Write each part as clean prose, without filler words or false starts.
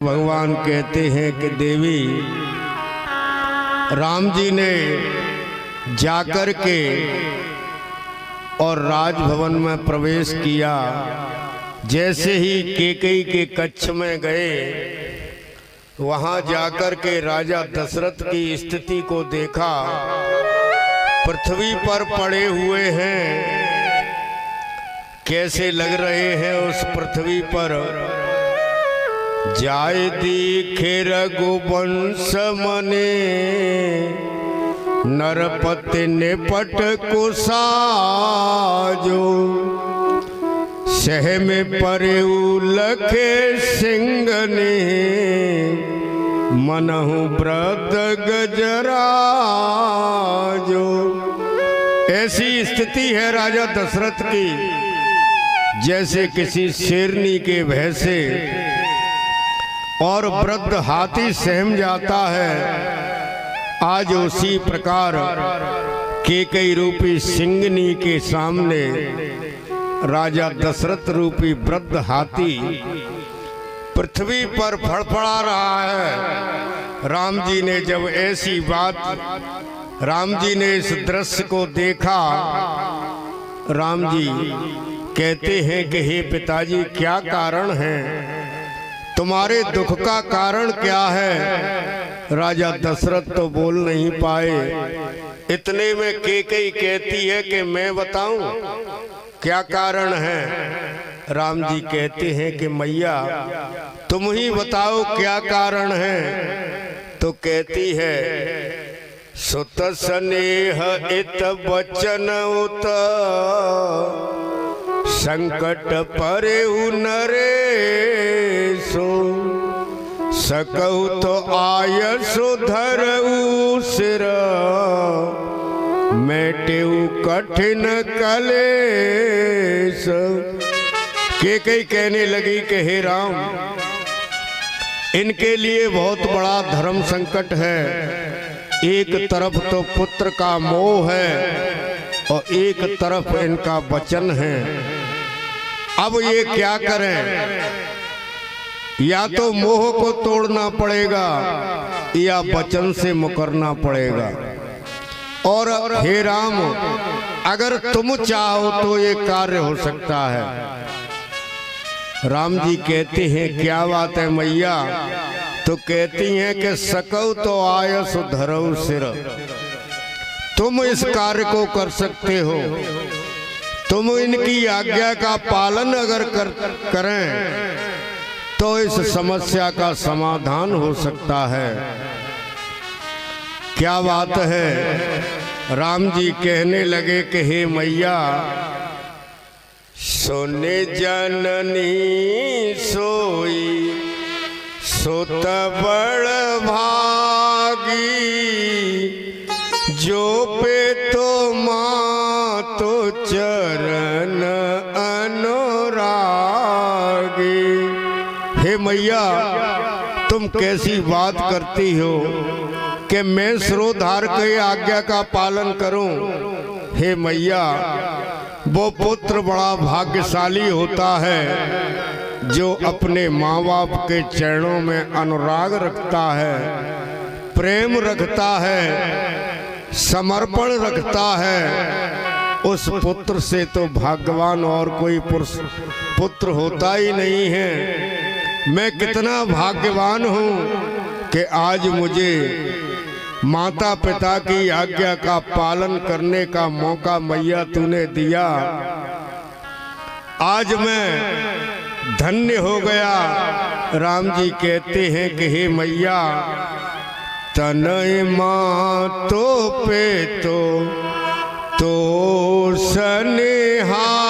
भगवान कहते हैं कि देवी राम जी ने जाकर के और राजभवन में प्रवेश किया। जैसे ही कैकेयी के कक्ष में गए, वहां जाकर के राजा दशरथ की स्थिति को देखा। पृथ्वी पर पड़े हुए हैं, कैसे लग रहे हैं उस पृथ्वी पर। जाय दीखे रघुवंश मने, नरपति निपट कुसाजो। सह में परेऊ लखे सिंगने, मनहु ब्रत गजराजो। ऐसी स्थिति है राजा दशरथ की, जैसे किसी शेरनी के भय से और वृद्ध हाथी सहम जाता है। आज उसी प्रकार कैकेयी रूपी सिंगनी के सामने राजा दशरथ रूपी वृद्ध हाथी पृथ्वी पर फड़फड़ा रहा है। राम जी ने जब ऐसी बात, राम जी ने इस दृश्य को देखा, राम जी कहते हैं कि हे पिताजी, क्या कारण है, तुम्हारे दुख का कारण क्या है। राजा दशरथ तो बोल नहीं पाए। इतने में कैकेयी कहती है कि मैं बताऊं क्या कारण है। राम जी कहते हैं कि मैया तुम ही बताओ क्या कारण है। तो कहती है, सुत स्नेह इत बचन उत, संकट परेऊ नरेशो। सकहु तो आयसो धरऊ सिर, मेटेऊ कठिन कलेश। कैकेयी कहने लगी कि हे राम, इनके लिए बहुत बड़ा धर्म संकट है। एक तरफ तो पुत्र का मोह है और एक तरफ इनका वचन है। अब ये क्या करें, या तो मोह को तोड़ना पड़ेगा या वचन से मुकरना पड़ेगा। और हे राम, अगर तुम चाहो तो ये कार्य हो सकता है। राम जी कहते हैं क्या बात है मैया। तो कहती हैं कि सकौ तो आयस धरऊ सिर, तुम इस कार्य को कर सकते हो। तुम इनकी आज्ञा का पालन अगर करें तो इस समस्या का समाधान हो सकता है। क्या बात है। राम जी कहने लगे कि हे मैया, सोने जननी सोई सुत बड़ भागी। जो पे तो माँ तो चरण अनुरागी। हे मैया, तुम कैसी बात करती हो कि मैं सिरोधार के आज्ञा का पालन करूं। हे मैया, वो पुत्र बड़ा भाग्यशाली होता है जो अपने माँ बाप के चरणों में अनुराग रखता है, प्रेम रखता है, समर्पण रखता है। उस पुत्र से तो भाग्यवान और कोई पुत्र होता ही नहीं है। मैं कितना भाग्यवान हूँ कि आज मुझे माता पिता की आज्ञा का पालन करने का मौका मैया तूने दिया। आज मैं धन्य हो गया। राम जी कहते हैं कि हे मैया, तनय माँ तो पे तो सनिहारा,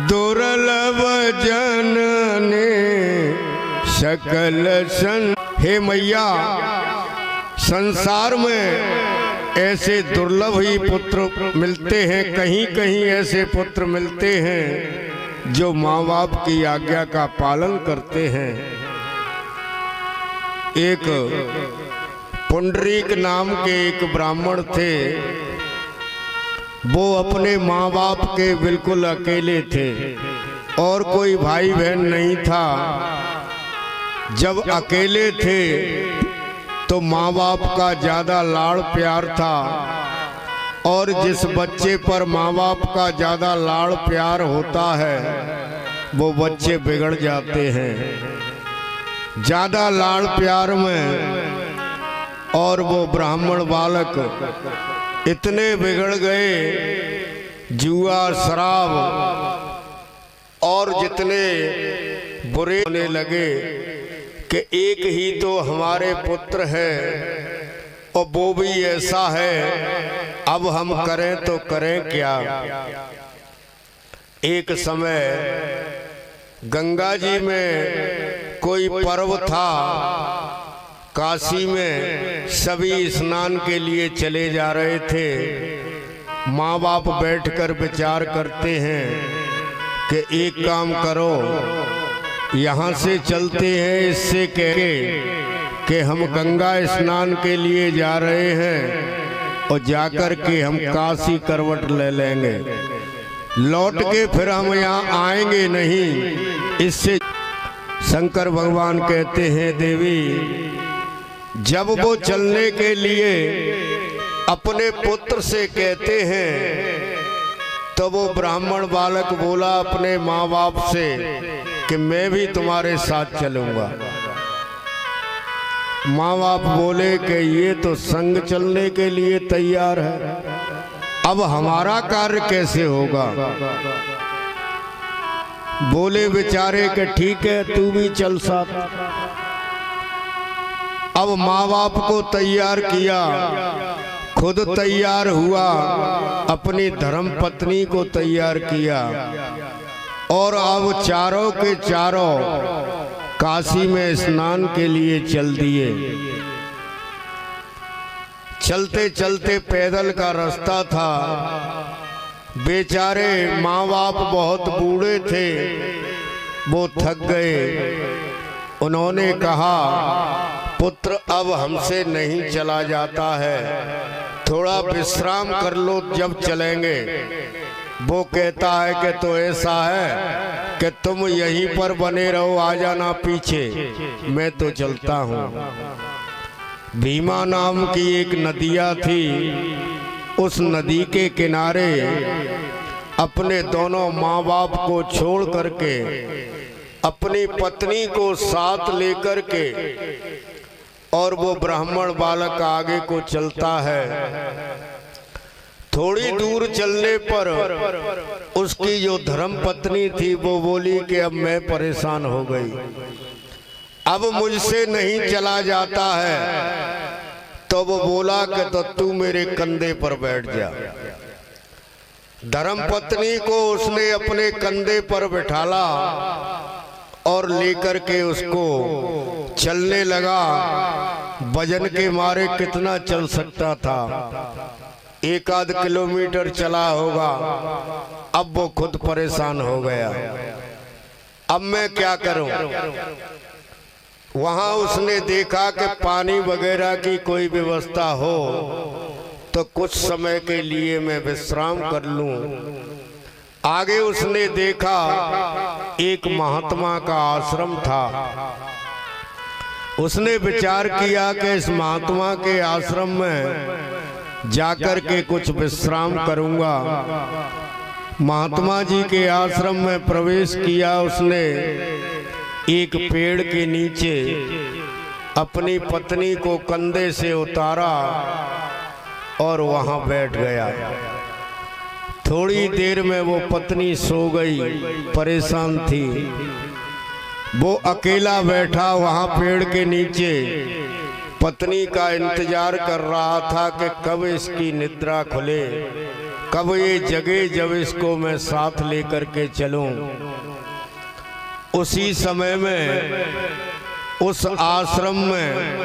दुर्लभ जनने सकल सन। हे मैया, संसार में ऐसे दुर्लभ ही पुत्र मिलते हैं, कहीं कहीं ऐसे पुत्र मिलते हैं जो माँ बाप की आज्ञा का पालन करते हैं। एक पुंडरीक नाम के एक ब्राह्मण थे। वो अपने माँ बाप के बिल्कुल अकेले थे और कोई भाई बहन नहीं था। जब अकेले थे तो माँ बाप का ज़्यादा लाड़ प्यार था, और जिस बच्चे पर माँ बाप का ज़्यादा लाड़ प्यार होता है वो बच्चे बिगड़ जाते हैं ज़्यादा लाड़ प्यार में। और वो ब्राह्मण बालक इतने बिगड़ गए, जुआ शराब और जितने बुरे होने लगे कि एक ही तो हमारे पुत्र है और वो भी ऐसा है, अब हम करें तो करें क्या। एक समय गंगा जी में कोई पर्व था, काशी में सभी स्नान के लिए चले जा रहे थे। माँ बाप बैठकर विचार करते हैं कि एक काम करो, यहाँ से चलते हैं इससे कह के कि हम गंगा स्नान के लिए जा रहे हैं और जाकर के हम काशी करवट ले लेंगे, लौट के फिर हम यहाँ आएंगे नहीं। इससे शंकर भगवान कहते हैं, देवी जब वो चलने के लिए अपने पुत्र से कहते हैं तो वो ब्राह्मण बालक बोला अपने माँ बाप से कि मैं भी तुम्हारे साथ चलूंगा। माँ बाप बोले कि ये तो संग चलने के लिए तैयार है, अब हमारा कार्य कैसे होगा। बोले बेचारे कि ठीक है तू भी चल साथ। अब माँ बाप को तैयार किया, खुद तैयार हुआ, अपनी धर्म पत्नी को तैयार किया और अब चारों के चारों काशी में स्नान के लिए चल दिए। चलते चलते पैदल का रास्ता था, बेचारे माँ बाप बहुत बूढ़े थे, वो थक गए। उन्होंने कहा पुत्र अब हमसे नहीं चला जाता है, थोड़ा विश्राम कर लो जब चलेंगे। वो कहता है कि तो ऐसा है कि तुम यहीं पर बने रहो, आ जाना पीछे, मैं तो चलता हूँ। भीमा नाम की एक नदिया थी, उस नदी के किनारे अपने दोनों माँ बाप को छोड़ करके अपनी पत्नी को साथ लेकर के और वो ब्राह्मण बालक आगे को चलता है। थोड़ी दूर चलने पर उसकी जो धर्म पत्नी थी वो बोली कि अब मैं परेशान हो गई, अब मुझसे नहीं चला जाता है। तो वो बोला कि तो तू मेरे कंधे पर बैठ जा। धर्म पत्नी को उसने अपने कंधे पर बिठाला और लेकर के उसको चलने लगा। वजन के मारे कितना चल सकता था, 1-आध किलोमीटर चला होगा। अब वो खुद परेशान हो गया, अब मैं क्या करूं। वहां उसने देखा कि पानी वगैरह की कोई व्यवस्था हो तो कुछ समय के लिए मैं विश्राम कर लूं। आगे उसने देखा एक महात्मा का आश्रम था। उसने विचार किया कि इस महात्मा के आश्रम में जाकर के कुछ विश्राम करूंगा। महात्मा जी के आश्रम में प्रवेश किया उसने। एक पेड़ के नीचे अपनी पत्नी को कंधे से उतारा और वहां बैठ गया। थोड़ी देर में वो पत्नी सो गई, परेशान थी। वो अकेला बैठा वहां पेड़ के नीचे, पत्नी का इंतजार कर रहा था कि कब इसकी निद्रा खुले, कब ये जगे जब इसको मैं साथ लेकर के चलूं। उसी समय में उस आश्रम में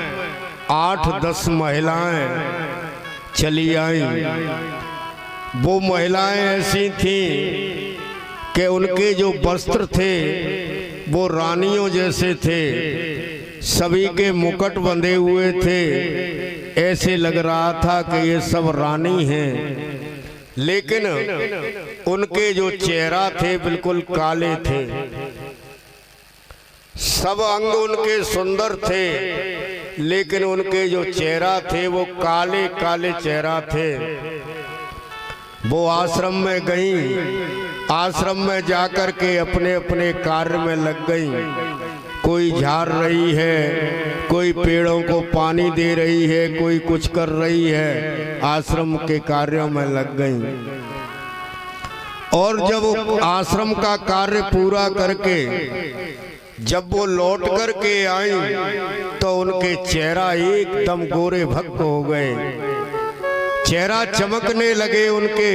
8-10 महिलाएं चली आईं। वो महिलाएं ऐसी थीं कि उनके जो वस्त्र थे वो रानियों जैसे थे, सभी के मुकुट बंधे हुए थे। ऐसे लग रहा था कि ये सब रानी हैं, लेकिन उनके जो चेहरा थे बिल्कुल काले थे। सब अंग उनके सुंदर थे, लेकिन उनके जो चेहरा थे वो काले काले चेहरा थे। वो आश्रम में गईं, आश्रम में जाकर के अपने अपने कार्य में लग गईं। कोई झाड़ रही है, कोई पेड़ों को पानी दे रही है, कोई कुछ कर रही है, आश्रम के कार्यों में लग गईं। और जब आश्रम का कार्य पूरा करके जब वो लौट करके आई तो उनके चेहरा एकदम गोरे भक्त हो गए, चेहरा चमकने लगे। उनके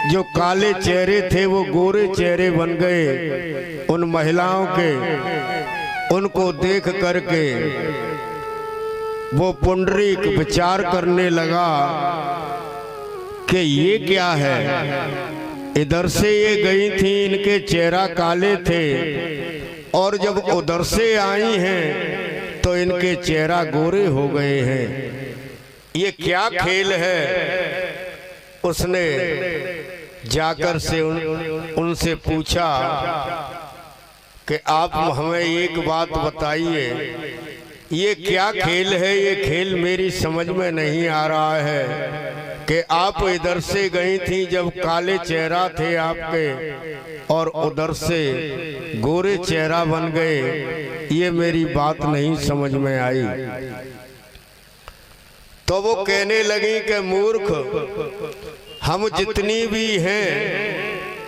जो काले चेहरे थे वो गोरे चेहरे बन गए। उन महिलाओं के उनको देख करके वो पुंडरीक विचार करने लगा कि ये क्या है। इधर से ये गई थी, इनके चेहरा काले थे, और जब उधर से आई हैं तो इनके चेहरा गोरे हो गए हैं। ये क्या खेल है। उसने जाकर से उनसे पूछा कि आप हमें एक बात बताइए, ये क्या खेल है। ये खेल मेरी समझ में नहीं आ रहा है कि आप इधर से गई थी जब काले चेहरा थे आपके, और उधर से गोरे चेहरा बन गए। ये मेरी बात नहीं समझ में आई। तो वो कहने लगी कि मूर्ख, हम जितनी भी हैं,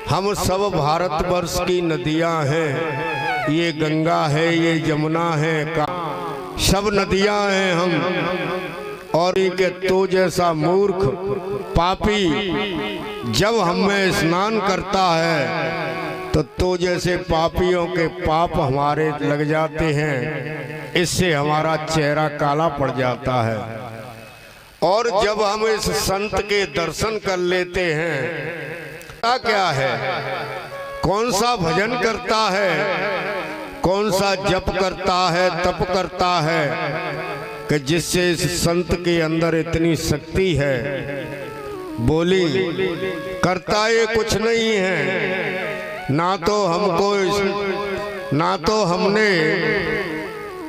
हम सब भारतवर्ष की नदियां हैं। ये गंगा है, ये जमुना है, सब नदियां हैं हम। और इनके तो जैसा मूर्ख पापी जब हमें स्नान करता है तो जैसे पापियों के पाप हमारे लग जाते हैं, इससे हमारा चेहरा काला पड़ जाता है। और जब हम इस संत के दर्शन कर लेते हैं, क्या है, कौन सा भजन करता है, कौन सा जप करता है, तप करता है, कि जिससे इस संत के अंदर इतनी शक्ति है। बोली करता ये कुछ नहीं है, ना तो हमने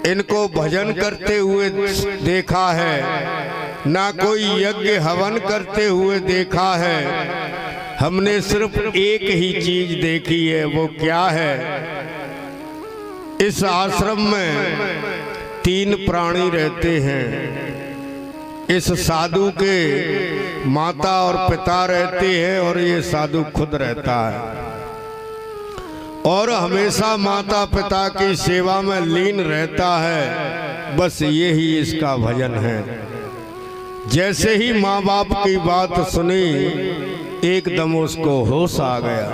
इनको भजन करते हुए देखा है, ना कोई यज्ञ हवन करते हुए देखा है। हमने सिर्फ एक ही चीज देखी है। वो क्या है, इस आश्रम में 3 प्राणी रहते हैं। इस साधु के माता और पिता रहते हैं, और ये साधु खुद रहता है, और हमेशा माता पिता की सेवा में लीन रहता है। बस यही इसका भजन है। जैसे ही माँ बाप की बात सुनी, एकदम उसको होश आ गया।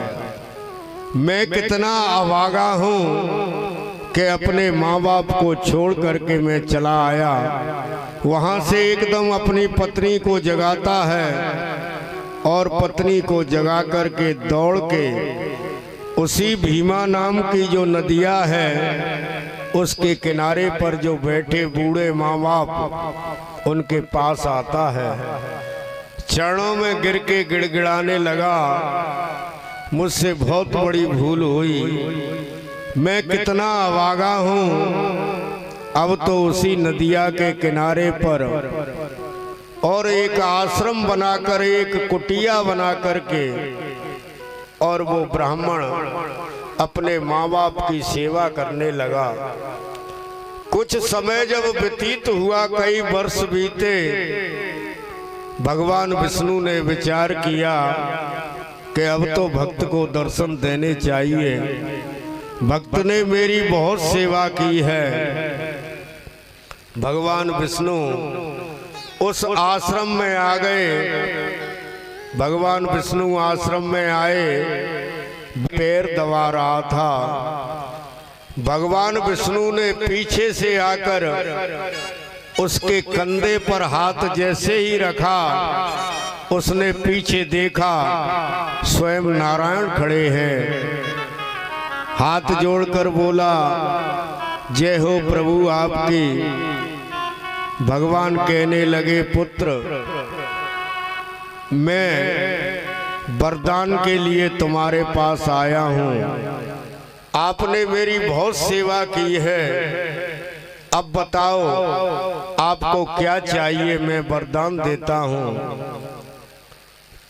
मैं कितना अभागा हूँ कि अपने माँ बाप को छोड़ करके मैं चला आया। वहाँ से एकदम अपनी पत्नी को जगाता है, और पत्नी को जगा करके दौड़ के उसी भीमा नाम की जो नदिया है, उसके किनारे पर जो बैठे बूढ़े माँ बाप, उनके पास आता है। चरणों में गिर के गिड़गिड़ाने लगा, मुझसे बहुत बड़ी भूल हुई, मैं कितना अभागा हूँ। अब तो उसी नदिया के किनारे पर और एक आश्रम बनाकर, एक कुटिया बना करके, और वो ब्राह्मण अपने माँ बाप की सेवा करने लगा। कुछ समय जब व्यतीत हुआ, कई वर्ष बीते, भगवान विष्णु ने विचार किया कि अब तो भक्त को दर्शन देने चाहिए। भक्त ने मेरी बहुत सेवा की है। भगवान विष्णु उस आश्रम में आ गए। भगवान विष्णु आश्रम में आए, पैर दबा रहा था। भगवान विष्णु ने पीछे से आकर उसके कंधे पर हाथ जैसे ही रखा, उसने पीछे देखा, स्वयं नारायण खड़े हैं। हाथ जोड़कर बोला, जय हो प्रभु आपकी। भगवान कहने लगे, पुत्र, मैं वरदान के लिए तुम्हारे पास आया हूँ। आपने मेरी बहुत सेवा की है, अब बताओ आपको क्या चाहिए, मैं वरदान देता हूँ।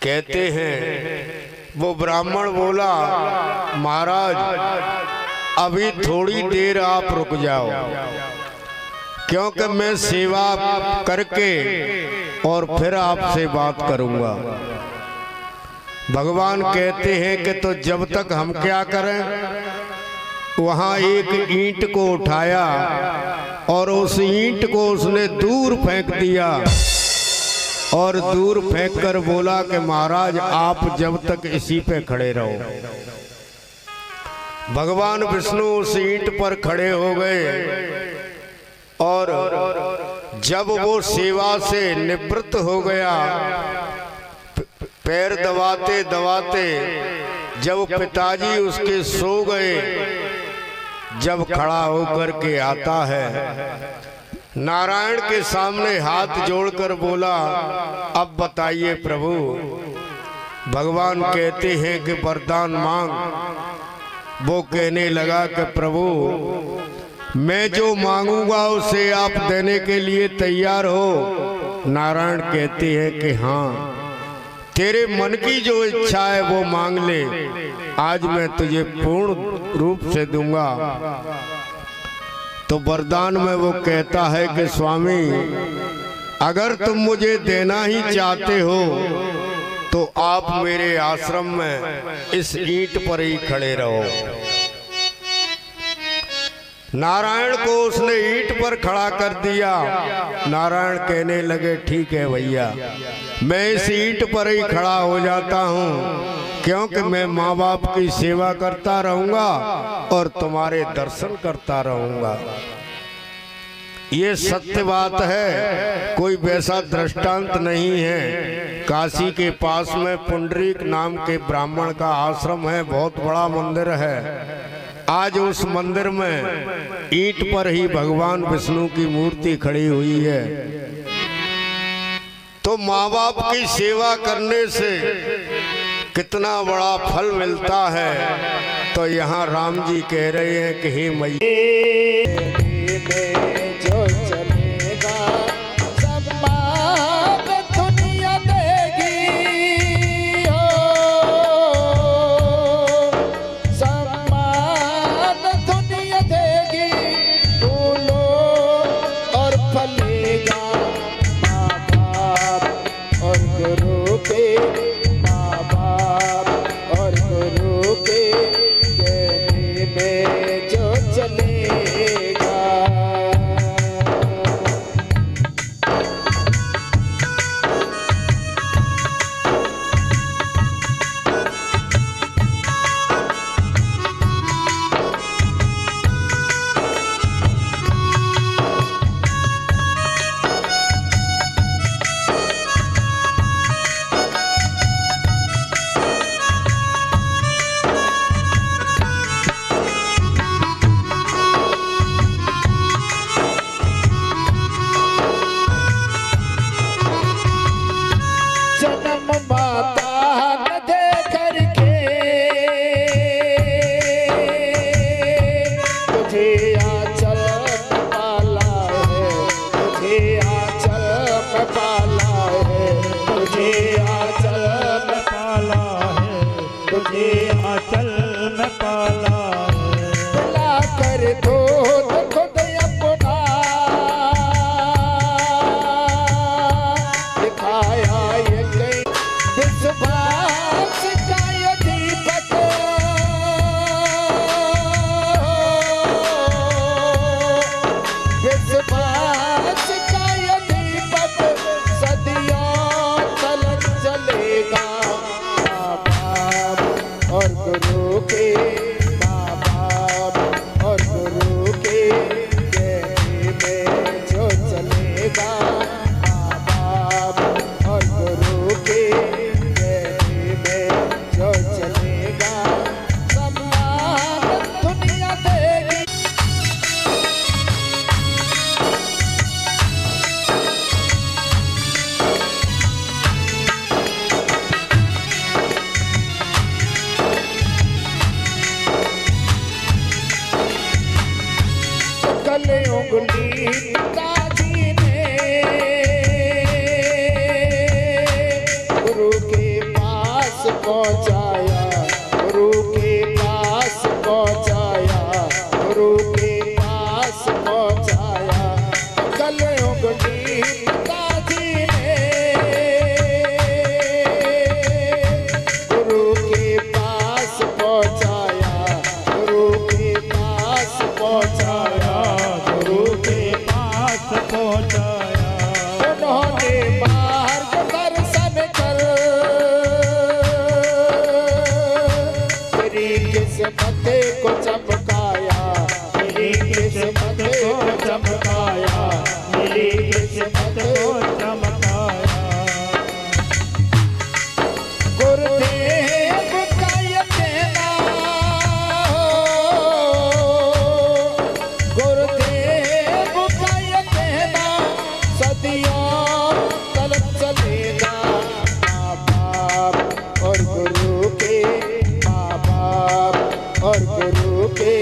कहते हैं वो ब्राह्मण बोला, महाराज अभी थोड़ी देर आप रुक जाओ, क्योंकि मैं सेवा करके और फिर आपसे बात करूंगा। भगवान कहते हैं कि तो जब तक हम क्या करें। वहां एक ईंट को उठाया और उस ईंट को उसने दूर फेंक दिया और दूर फेंक कर बोला कि महाराज आप जब तक इसी पे खड़े रहो। भगवान विष्णु उस ईंट पर खड़े हो गए और जब वो सेवा से निवृत्त हो गया, पैर दबाते दबाते जब पिताजी उसके सो गए, जब खड़ा होकर के आता है, नारायण के सामने हाथ जोड़कर बोला, अब बताइए प्रभु। भगवान कहते हैं कि वरदान मांग। वो कहने लगा कि प्रभु मैं जो मांगूंगा उसे आप देने के लिए तैयार हो। नारायण कहते हैं कि हाँ, तेरे मन की जो इच्छा है वो मांग ले, आज मैं तुझे पूर्ण रूप से दूंगा। तो वरदान में वो कहता है कि स्वामी अगर तुम मुझे देना ही चाहते हो तो आप मेरे आश्रम में इस ईंट पर ही खड़े रहो। नारायण को उसने ईंट पर खड़ा कर दिया। नारायण कहने लगे ठीक है भैया, मैं इस ईंट पर ही खड़ा हो जाता हूँ, क्योंकि मैं माँ बाप की सेवा करता रहूंगा और तुम्हारे दर्शन करता रहूंगा। ये सत्य बात है, कोई वैसा दृष्टांत नहीं है। काशी के पास में पुंडरीक नाम के ब्राह्मण का आश्रम है, बहुत बड़ा मंदिर है। आज उस मंदिर में ईंट पर ही भगवान विष्णु की मूर्ति खड़ी हुई है। तो माँ बाप की सेवा करने से कितना बड़ा फल मिलता है। तो यहाँ राम जी कह रहे हैं कि हे मैया जो चलेगा सम्मान दुनिया देगी, हो सम्मान दुनिया देगी, फूलो और फलेगा माँ बाप और गुरु के, माँ बाप और गुरु के कहने में जो चलेगा। गले उंगली पिताजी ने गुरु के पास पहुंचाया, गुरु के पास पहुंचाया, गुरु के पास पहुंचाया। गले उंगली पिताजी ने गुरु के पास पहुंचाया, गुरु के पास पहुंचाया, गुरु के पास पहुंचाया। उन्होंने मार्ग दर्शन कर मेरी किस्मत को चमकाया, मेरी किस्मत को चमकाया, मेरी किस्मत को चमकाया। गुरुदेव का ये कहना हो, गुरुदेव का ये कहना सदियों तलक चलेगा। माँ बाप और गुरु के, माँ बाप और गुरु के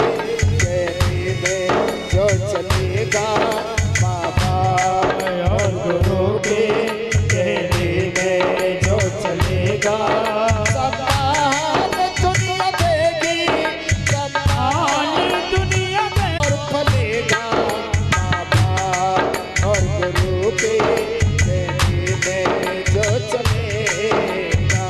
कहने में जो चलेगा, माँ बाप और गुरु के कहने में जो चलेगा। सम्मान दुनिया देगी, सम्मान दुनिया में और फलेगा। माँ बाप और गुरु के कहने में जो चलेगा।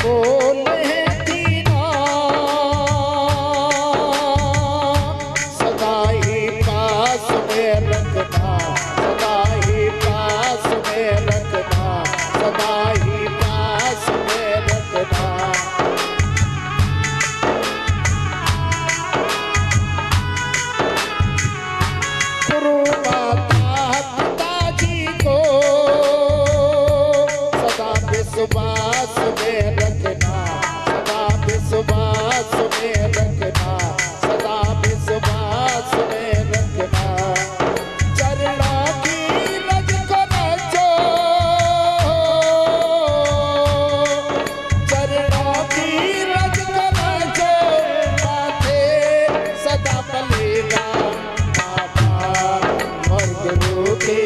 बोल है तीनों सदा ही पास में रखना, सदा ही पास में रखना, सदा ही पास में रखना। गुरु माता पिताजी को सदा विश्वास में रखना, सदा विश्वास में रखना, सदा विश्वास में रखना। चरणों की रज को नचो, चरणों की रज को नचो, माथे सदा पलेगा। माँ बाप और गुरु के,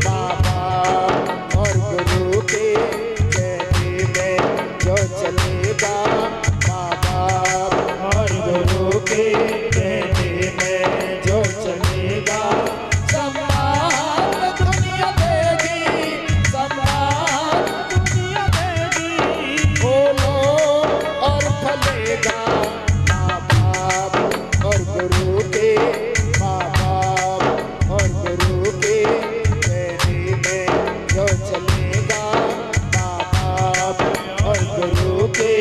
माँ बाप और गुरु के कहने में जो चलेगा। माँ बाप और गुरु के कहने में जो चलेगा। सम्मान दुनिया देगी, सम्मान दुनिया देगी, बोलो और फलेगा। माँ बाप और गुरु के, माँ बाप और गुरु के कहने में जो चलेगा। माँ बाप और गुरु के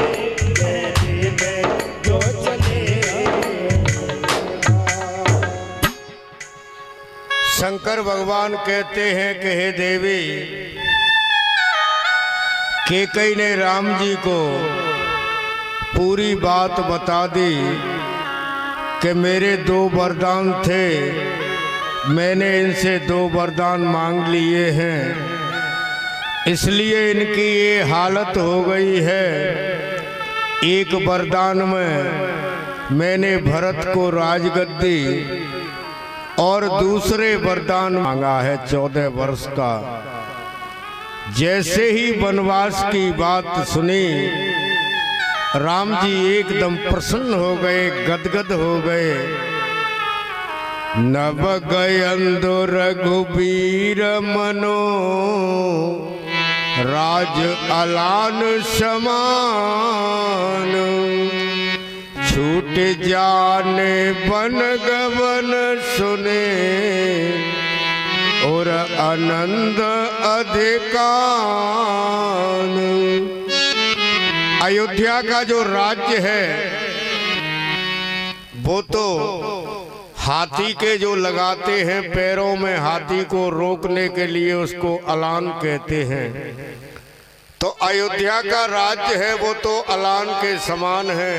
कहने में जो चलेगा। शंकर भगवान कहते हैं कि हे देवी, कैकेयी ने राम जी को पूरी बात बता दी कि मेरे 2 वरदान थे, मैंने इनसे 2 वरदान मांग लिए हैं, इसलिए इनकी ये हालत हो गई है। एक वरदान में मैंने भरत को राजगद्दी और दूसरे वरदान मांगा है 14 वर्ष का। जैसे ही वनवास की बात सुनी, राम जी एकदम प्रसन्न हो गए, गदगद हो गए। नव गयंदो रघुबीर मनो, राज अलान समान। छूट जाने बन गवन सुने और आनंद अधिकान। अयोध्या का जो राज्य है वो तो हाथी के जो लगाते हैं पैरों में, हाथी को रोकने के लिए उसको अलान कहते हैं। तो अयोध्या का राज्य है वो तो अलान के समान है,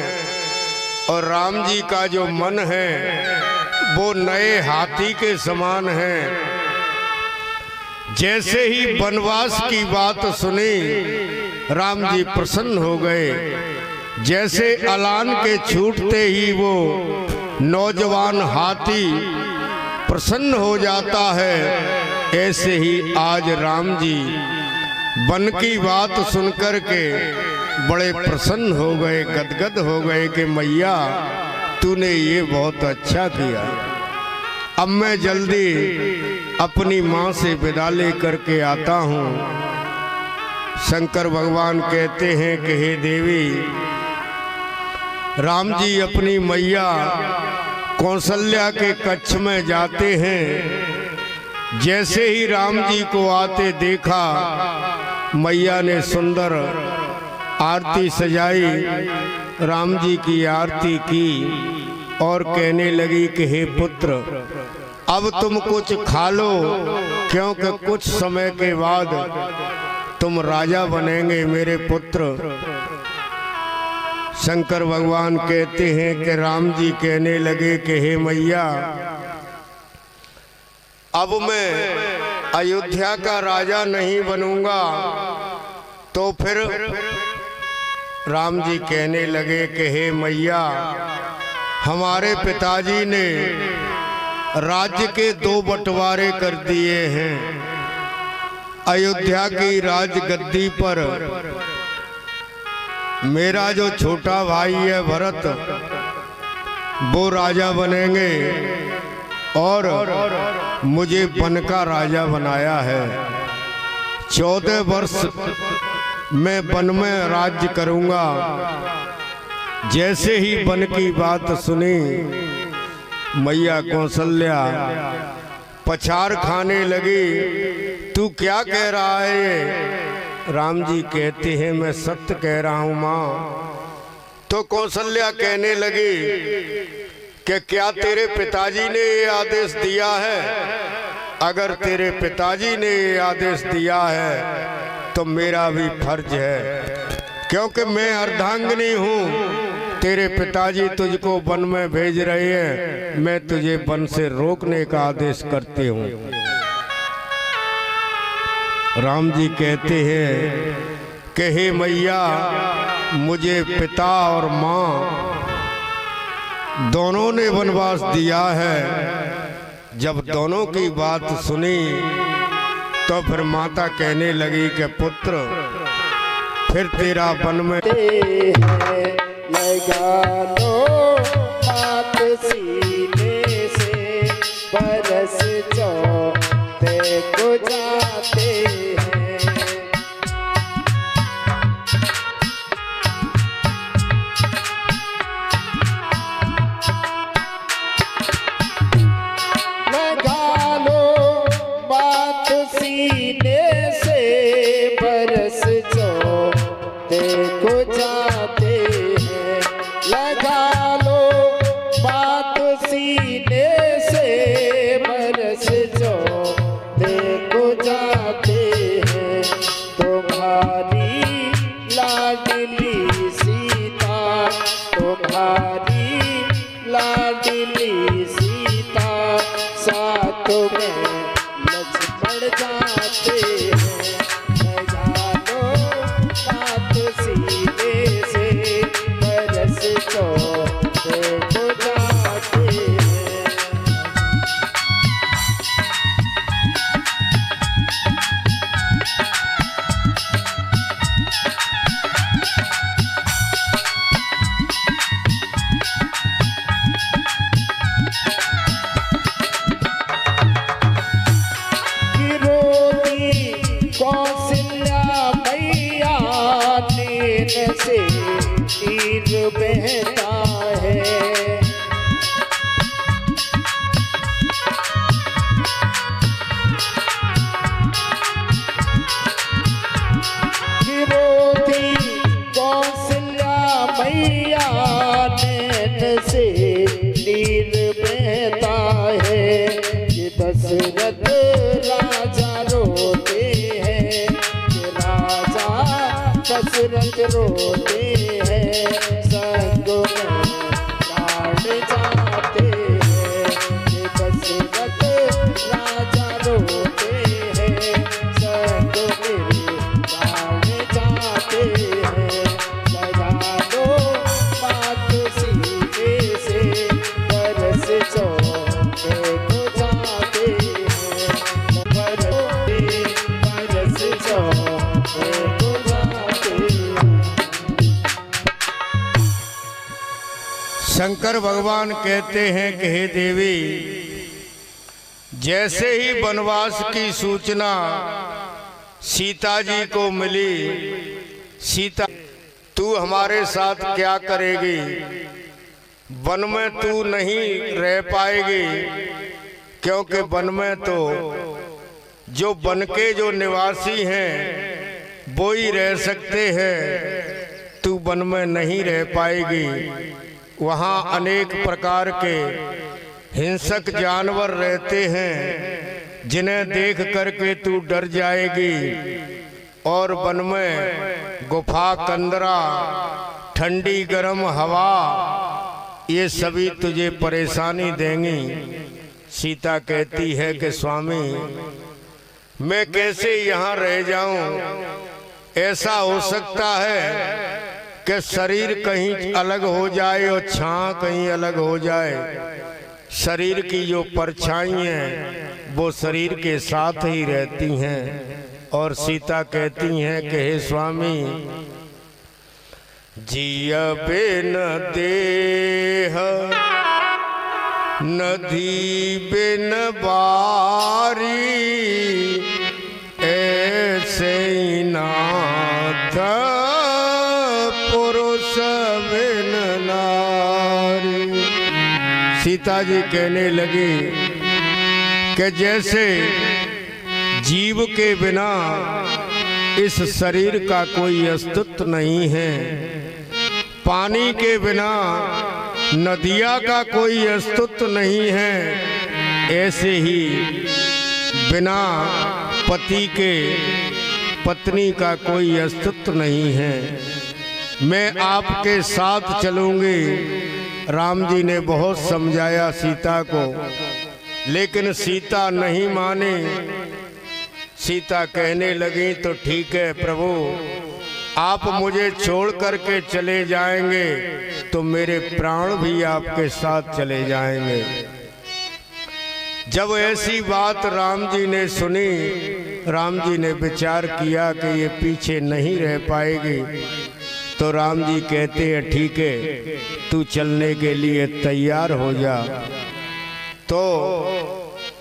और राम जी का जो मन है वो नए हाथी के समान है। जैसे ही वनवास की बात सुनी राम जी प्रसन्न हो गए। जैसे अलान के छूटते ही वो नौजवान हाथी प्रसन्न हो जाता है, ऐसे ही आज राम जी वन की बात सुनकर के बड़े प्रसन्न हो गए, गदगद हो गए कि मैया तूने ये बहुत अच्छा किया। अब मैं जल्दी अपनी माँ से विदा लेकर के आता हूँ। शंकर भगवान कहते हैं कि हे देवी, राम जी अपनी मैया कौशल्या के कक्ष में जाते हैं। जैसे ही राम जी को आते देखा, मैया ने सुंदर आरती सजाई, राम जी की आरती की और कहने लगी कि हे पुत्र, अब तुम कुछ खा लो, क्योंकि कुछ समय के बाद तुम राजा बनेंगे मेरे पुत्र। शंकर भगवान कहते हैं कि राम जी कहने लगे कि हे मैया, अब मैं अयोध्या का राजा नहीं बनूंगा। तो फिर राम जी कहने लगे कि हे मैया, हमारे पिताजी ने राज्य के 2 बंटवारे कर दिए हैं। अयोध्या की राजगद्दी पर मेरा जो छोटा भाई है भरत, वो राजा बनेंगे और मुझे वन का राजा बनाया है। 14 वर्ष मैं वन में राज्य करूंगा। जैसे ही वन की बात सुनी, मैया कौशल्या पछाड़ खाने लगी। तू क्या कह रहा है? राम जी कहते हैं मैं सत्य कह रहा हूँ माँ। तो कौशल्या कहने लगी कि क्या तेरे पिताजी ने ये आदेश दिया है? अगर तेरे पिताजी ने ये आदेश दिया है तो मेरा भी फर्ज है, क्योंकि मैं अर्धांगिनी हूँ। तेरे पिताजी तुझको वन में भेज रहे हैं, मैं तुझे वन से रोकने का आदेश करती हूँ। राम जी कहते हैं कि हे मैया, मुझे पिता और माँ दोनों ने वनवास दिया है। जब दोनों की बात सुनी तो फिर माता कहने लगी कि पुत्र, फिर तेरा वन में लगा लो हाथ सीने से, बरस चौथे को जाते हैं। लगा लो बात सीने से, बरस चौथे को जाते हैं। लगा लो बात सीने से, बरस चौथे को जाते हैं। रोते हैं, संग में प्राण जाते हैं। ये दशरथ राजा रोते हैं, संग मेरे प्राण जाते हैं। लगा दो बात सीने से, बरस चौके को जाते हैं। बरस चौके को जाते हैं। शंकर भगवान कहते हैं कि हे देवी, जैसे ही वनवास की सूचना सीता जी को मिली, सीता तू हमारे साथ क्या करेगी, वन में तू नहीं रह पाएगी, क्योंकि वन में तो जो वन के जो निवासी हैं वो ही रह सकते हैं, तू वन में नहीं रह पाएगी। वहाँ अनेक प्रकार के हिंसक जानवर रहते हैं जिन्हें देख करके तू डर जाएगी, और वन में गुफा, कंदरा, ठंडी गर्म हवा, ये सभी तुझे परेशानी देंगी। सीता कहती है कि स्वामी, मैं कैसे यहाँ रह जाऊं? ऐसा हो सकता है कि शरीर कहीं अलग हो जाए और छां कहीं अलग हो जाए। शरीर की जो परछाई हैं वो शरीर के साथ ही रहती हैं। और सीता कहती हैं कि हे स्वामी, जिया बिन देह नदी बिन बारी, ऐसे ही नाथ पुरुष बिन नारी। सीता जी कहने लगी कि जैसे जीव के बिना इस शरीर का कोई अस्तित्व नहीं है, पानी के बिना नदिया का कोई अस्तित्व नहीं है, ऐसे ही बिना पति के पत्नी का कोई अस्तित्व नहीं है। मैं आपके साथ चलूंगी। राम जी ने बहुत समझाया सीता को, लेकिन सीता नहीं मानी। सीता कहने लगी तो ठीक है प्रभु, आप मुझे छोड़ करके चले जाएंगे तो मेरे प्राण भी आपके साथ चले जाएंगे। जब ऐसी बात राम जी ने सुनी, राम जी ने विचार किया कि ये पीछे नहीं रह पाएगी, तो राम जी कहते हैं ठीक है, तू चलने के लिए तैयार हो जा। तो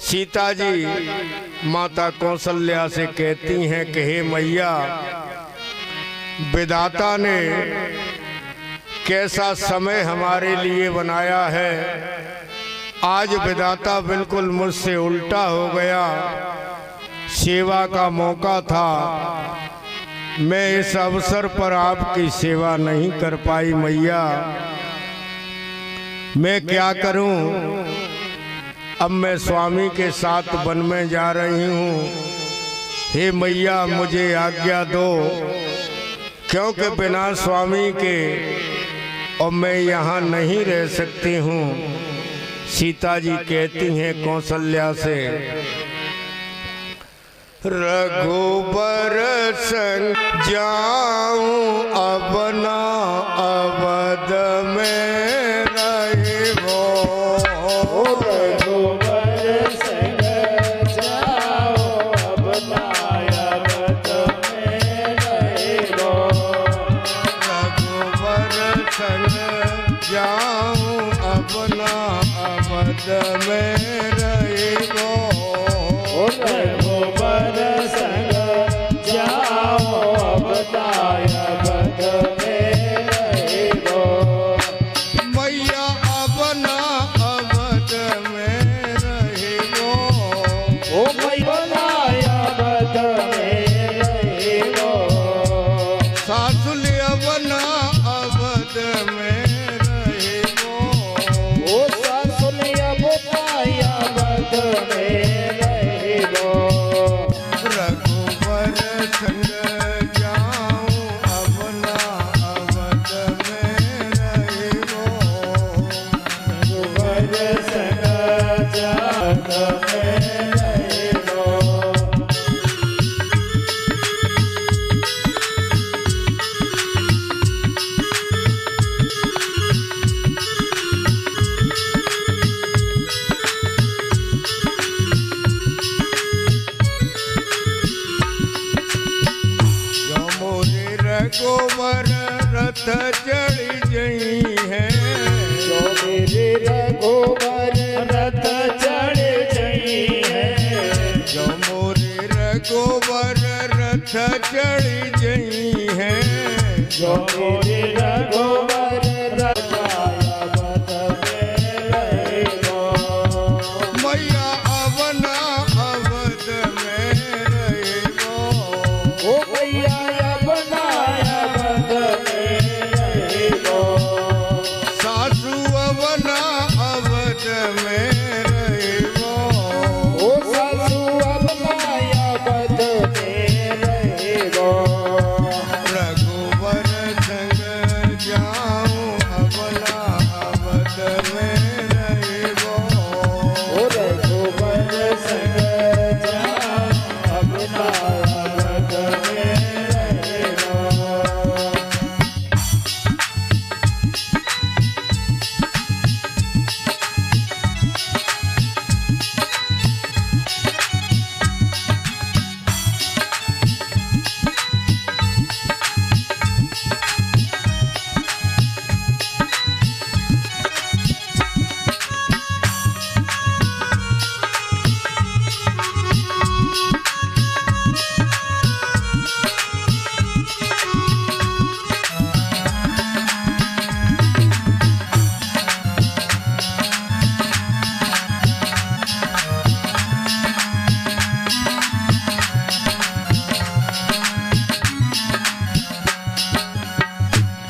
सीता जी माता कौशल्या से कहती हैं कि हे मैया, विधाता ने कैसा समय हमारे लिए बनाया है। आज विधाता बिल्कुल मुझसे उल्टा हो गया। सेवा का मौका था, मैं इस अवसर पर आपकी सेवा नहीं कर पाई मैया। मैं क्या करूं? अब मैं स्वामी के साथ वन में जा रही हूँ। हे मैया, मुझे आज्ञा दो, क्योंकि बिना स्वामी के और मैं यहाँ नहीं रह सकती हूँ। सीता जी कहती हैं कौशल्या से, रघुबर संग जाऊं अब ना अवध में रहिबो। रघुबर संग जाऊं अब ना अवध में रहिबो। रघुबर संग जाऊं अब ना अवध में रहिबो। रघुबर संग जाओ अब अवध में रहिबो। मैया अब ना अवध में रहिबो। ओ मैया अवध में रहिबो। सासुली अब ना अवध में रहिबो। ओ सासुली अब अवध में रहिबो। रघुबर संग जाऊं अब ना रघुवर रथ चढ़ जई है, जो मेरे रघुवर रथ चढ़ जई है, जो मोरे रघुवर रथ चढ़ जई है, जो मेरे रघुवर रथ आया बद में रहेगा। मैया अवना अवध में रहेगो, ओ भैया बनाया बद में रहेगा। सासू अवना अवध में रहेगो, ओ सासू बनाया बद में रहेगा। रघुवर संग जाऊं अवना अवध में रहेगो, ओ रघुवर संग जाऊं बनाया बद में रहेगा।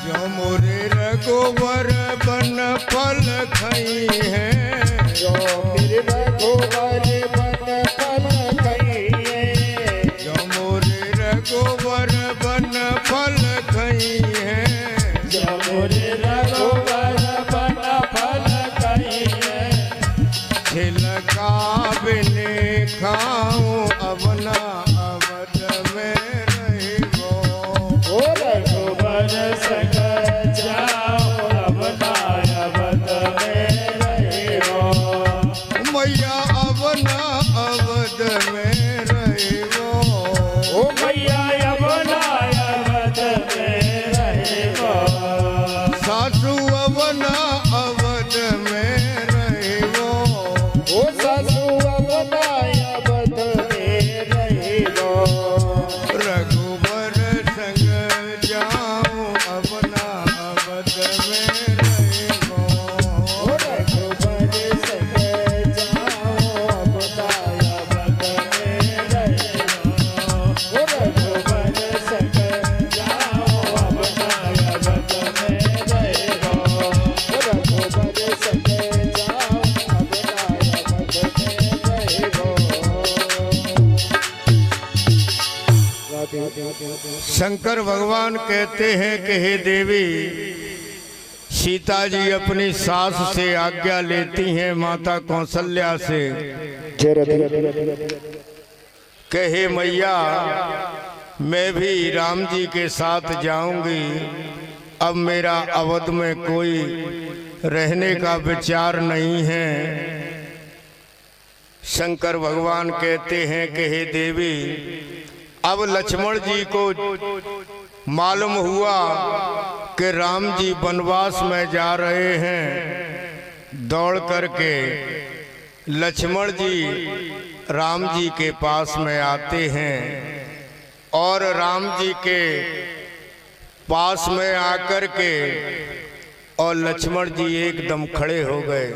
जो मोरे रघुवर बन फल खई है, जो मेरे रघुवर बन फल खइए, जो मोरे रघुवर बन फल खई है, जो मोरे रघुवर बन फल खइए, छिलका बिने खाऊं अवना अवध में रहेगो, ओ रघुवर संग जाओ बनाया बद में रहेगा। मैया अवना अवध में रहेगो, ओ भैया बनाया बद में रहेगा। सासू अवना अवध में रहेगो, ओ सासू बनाया बद में रहेगा। रघुवर संग जाऊं अवना अवध में रहेगो, ओ रघुवर संग जाओ बनाया बद में रहेगा। ओ रघुवर संग जाओ बनाया बद में रहेगा। ओ रघुवर संग जाओ बनाया बद में रहेगा। शंकर भगवान कहते हैं कि हे देवी, सीता जी अपनी सास से आज्ञा लेती हैं माता कौशल्या से, कहे मैया मैं भी राम जी के साथ जाऊंगी, अब मेरा अवध में कोई रहने का विचार नहीं है। शंकर भगवान कहते हैं कि हे देवी, अब लक्ष्मण जी को मालूम हुआ कि राम जी वनवास में जा रहे हैं, दौड़ करके लक्ष्मण जी राम जी के पास में आते हैं और राम जी के पास में आकर के और लक्ष्मण जी एकदम खड़े हो गए,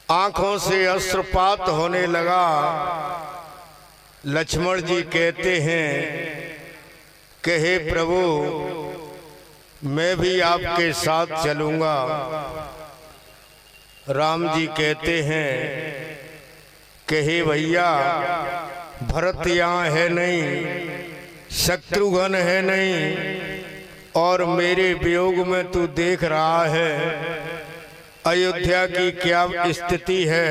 आंखों से अश्रुपात होने लगा। लक्ष्मण जी कहते हैं कि हे प्रभु, मैं भी आपके साथ चलूंगा। राम जी कहते हैं कि हे भैया, भरत यहाँ है नहीं, शत्रुघ्न है नहीं, और मेरे वियोग में तू देख रहा है अयोध्या की क्या स्थिति है।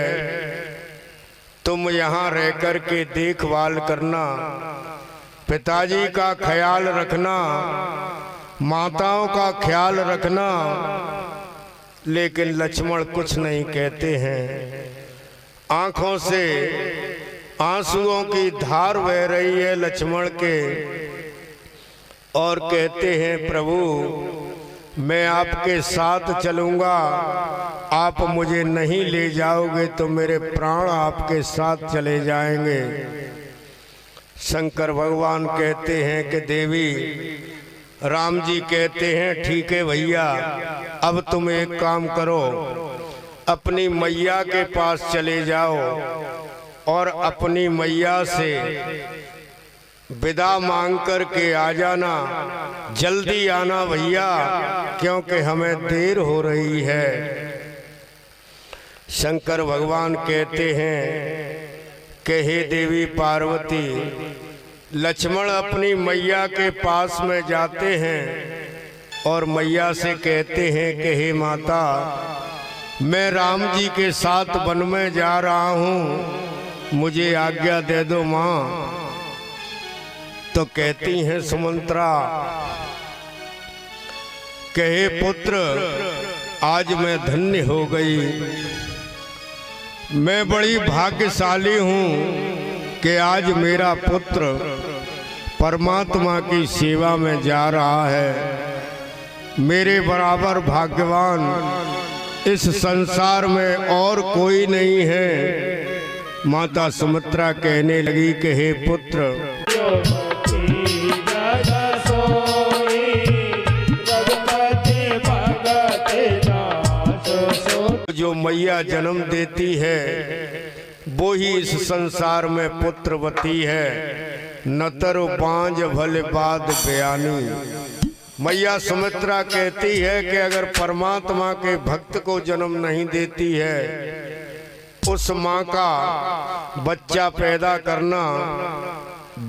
तुम यहाँ रह कर के देखभाल करना, पिताजी का ख्याल रखना, माताओं का ख्याल रखना। लेकिन लक्ष्मण कुछ नहीं कहते हैं, आंखों से आंसुओं की धार बह रही है लक्ष्मण के। और कहते हैं प्रभु मैं आपके साथ चलूँगा, आप मुझे नहीं ले जाओगे तो मेरे प्राण आपके साथ चले जाएंगे। शंकर भगवान कहते हैं कि देवी, राम जी कहते हैं ठीक है भैया, अब तुम एक काम करो, अपनी मैया के पास चले जाओ और अपनी मैया से विदा मांग कर के आ जाना, जल्दी आना भैया, क्योंकि हमें देर हो रही है। शंकर भगवान कहते हैं कि हे देवी पार्वती, लक्ष्मण अपनी मैया के पास में जाते हैं और मैया से कहते हैं कि हे माता, मैं राम जी के साथ वन में जा रहा हूँ, मुझे आज्ञा दे दो माँ। तो कहती हैं सुमंत्रा कि हे पुत्र, आज मैं धन्य हो गई, मैं बड़ी भाग्यशाली हूँ कि आज मेरा पुत्र परमात्मा की सेवा में जा रहा है। मेरे बराबर भाग्यवान इस संसार में और कोई नहीं है। माता सुमित्रा कहने लगी कि हे पुत्र, जो मैया जन्म देती है वो ही इस संसार में पुत्रवती है। नतर बांझ भले बाद बयानी। मैया सुमित्रा कहती है कि अगर परमात्मा के भक्त को जन्म नहीं देती है, उस माँ का बच्चा पैदा करना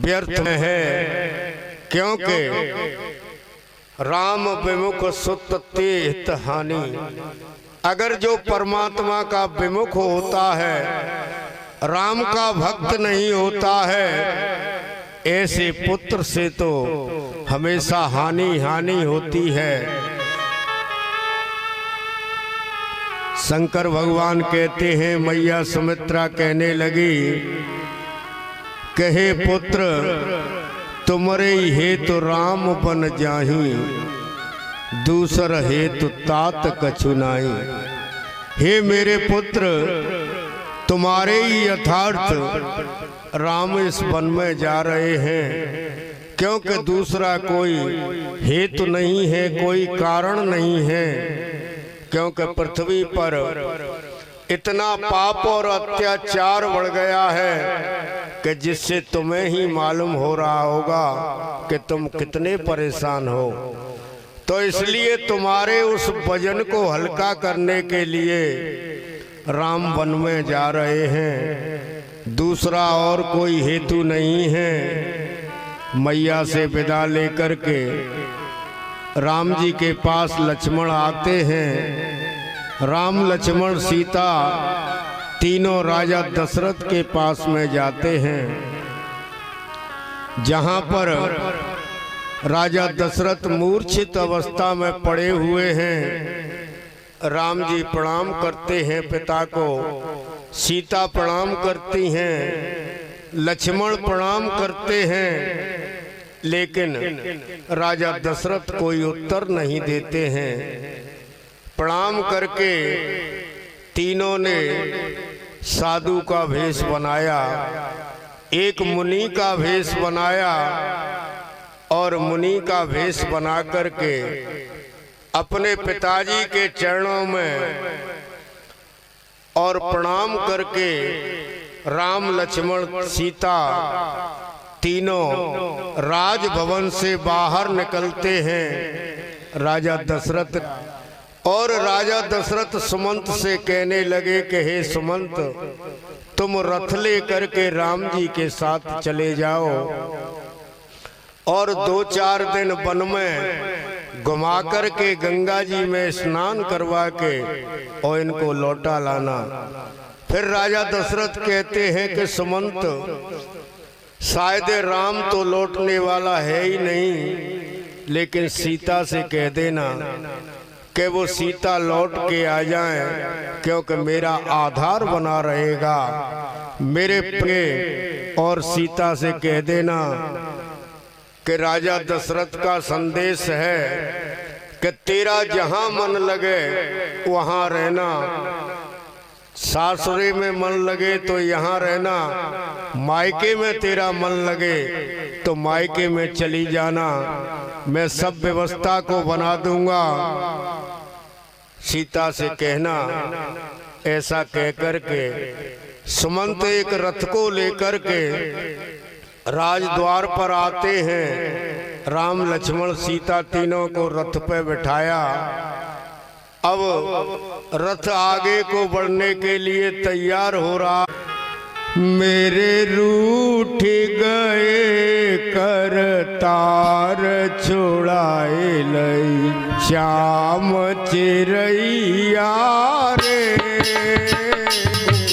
व्यर्थ है, क्योंकि राम विमुख सुत ते हित हानि। अगर जो परमात्मा का विमुख होता है, राम का भक्त नहीं होता है, ऐसे पुत्र से तो हमेशा हानि हानि होती है। शंकर भगवान कहते हैं, मैया सुमित्रा कहने लगी कि हे पुत्र, तुमरे हेतु राम बन जाही, दूसर हेतु तात कछु नाई। हे मेरे पुत्र, तुम्हारे ही यथार्थ राम इस वन में जा रहे हैं, क्योंकि दूसरा कोई हेतु नहीं है, कोई कारण नहीं है। क्योंकि पृथ्वी पर इतना पाप और अत्याचार बढ़ गया है कि जिससे तुम्हें ही मालूम हो रहा होगा कि तुम कितने परेशान हो। तो इसलिए तुम्हारे उस वजन को हल्का करने के लिए राम वन में जा रहे हैं, दूसरा और कोई हेतु नहीं है। मैया से विदा लेकर के राम जी के पास लक्ष्मण आते हैं। राम लक्ष्मण सीता तीनों राजा दशरथ के पास में जाते हैं, जहां पर राजा दशरथ मूर्छित अवस्था में पड़े हुए हैं। राम जी प्रणाम करते हैं पिता को, सीता प्रणाम करती हैं, लक्ष्मण प्रणाम करते हैं, लेकिन राजा दशरथ कोई उत्तर नहीं देते हैं। प्रणाम करके तीनों ने साधु का भेष बनाया, एक मुनि का भेष बनाया और मुनि का भेष बना करके अपने पिताजी के चरणों में और प्रणाम करके राम लक्ष्मण सीता तीनों राजभवन से बाहर निकलते हैं। राजा दशरथ और राजा दशरथ सुमंत से कहने लगे कि हे सुमंत, तुम रथ ले करके राम जी के साथ चले जाओ और 2-4 दिन वन में घुमा कर के गंगा जी में स्नान करवा के और इनको लौटा लाना। फिर राजा दशरथ कहते हैं कि सुमंत, शायद राम तो लौटने वाला है ही नहीं, लेकिन सीता से कह देना कि वो सीता लौट के आ जाएं, क्योंकि मेरा आधार बना रहेगा मेरे पे। और सीता से कह देना कि राजा दशरथ का संदेश है कि तेरा जहां मन लगे वहां रहना, सासुरे में मन लगे तो यहाँ रहना, मायके में तेरा मन लगे तो मायके में चली जाना, मैं सब व्यवस्था को बना दूंगा। सीता से कहना। ऐसा कहकर के सुमंत एक रथ को लेकर के राजद्वार पर आते हैं। राम लक्ष्मण सीता तीनों को रथ पे बिठाया। अब रथ आगे को बढ़ने के लिए तैयार हो रहा। मेरे रूठ गए करतार छुड़ाए लई श्याम चिरैया रे।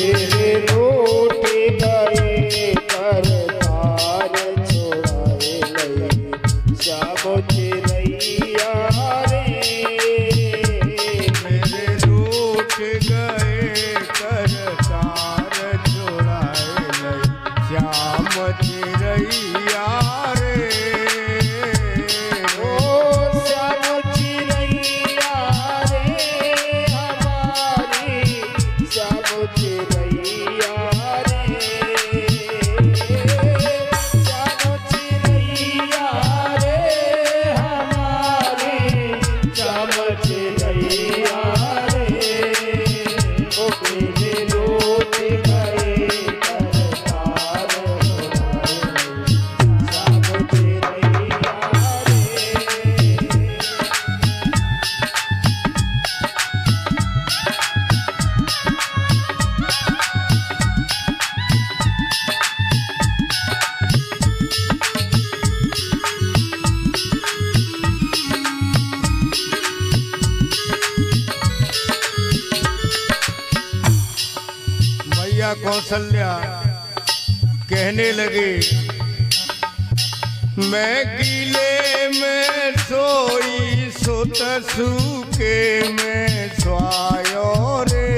मेरे रूठ गए करतार छुड़ाए लई श्याम चिरैया रे। मेरे रूठ गए करतार छुड़ाए लई श्याम चिरैया रे। ओ श्याम चिरैया रे हमारी श्याम चिरैया रे। श्याम चिरैया रे हमारी श्याम चिरैया रे। ओ मेरे रूठ गए करतार श्याम चिरैया रे। मैया कौशल्या कहने लगे, मैं गीले में सोई सुत सूखे में स्वायो रे।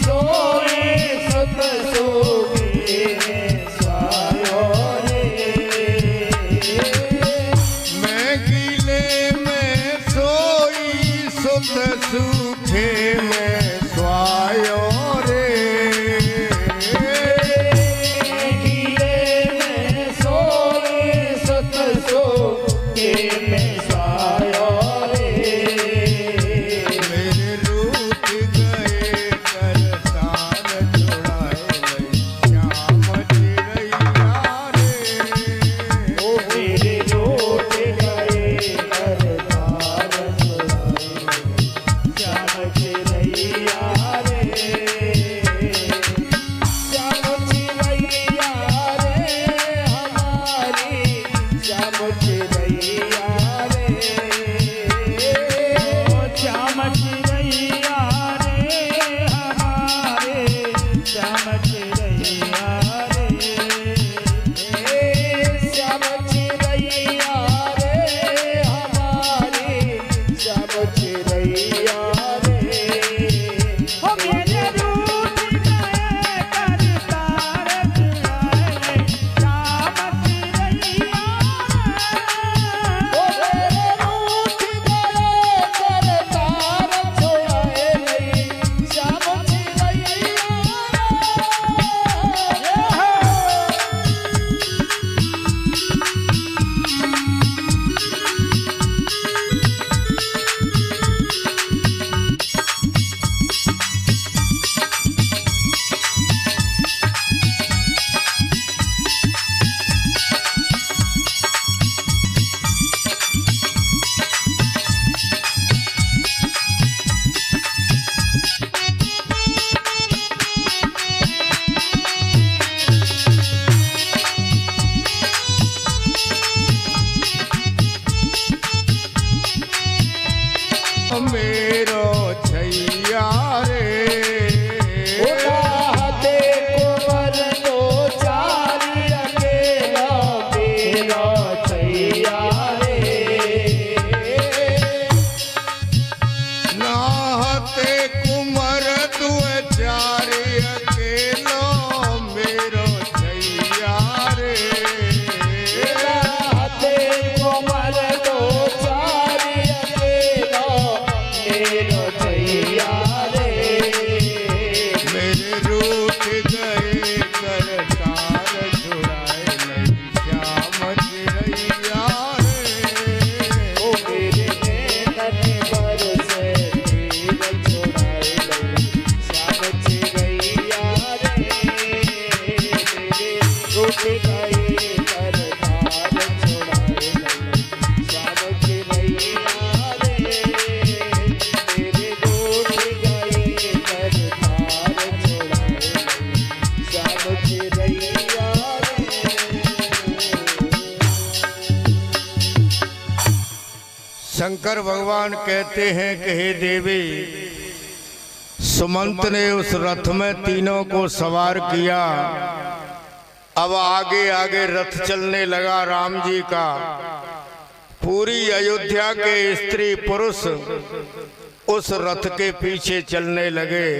सोए सुत सोगे स्वायो रे। मैं गीले में सोई सुत सूखे में स्वायो रे। गीले में सोए सुत सोगे में स्वायो रे। मेरे रूठ गए करतार छुड़ाए लई श्याम चिरैया रे। ओ मेरे रूठ गए करतार छुड़ाए श्याम चिरैया रे। श्याम चिरैया रे हमारी श्याम चिरैया रे। ओ श्याम चिरैया रे हमारे श्याम चिरैया रे। श्याम चिरैया रे हमारी श्याम चिरैया रे। ओ मेरे रूठ गए करतार छुड़ाए श्याम चिरैया रे। ओ मेरे रूठ गए करतार छुड़ाए श्याम चिरैया मेरो छैया रे। उड़ाते कुंवर दो चारी अकेला मेरा छैया रे। नाहते कुमर दुए चारे अकेलो मेरो शंकर भगवान कहते हैं कि हे देवी, सुमंत ने उस रथ में तीनों को सवार किया। अब आगे आगे रथ चलने लगा राम जी का। पूरी अयोध्या के स्त्री पुरुष उस रथ के पीछे चलने लगे।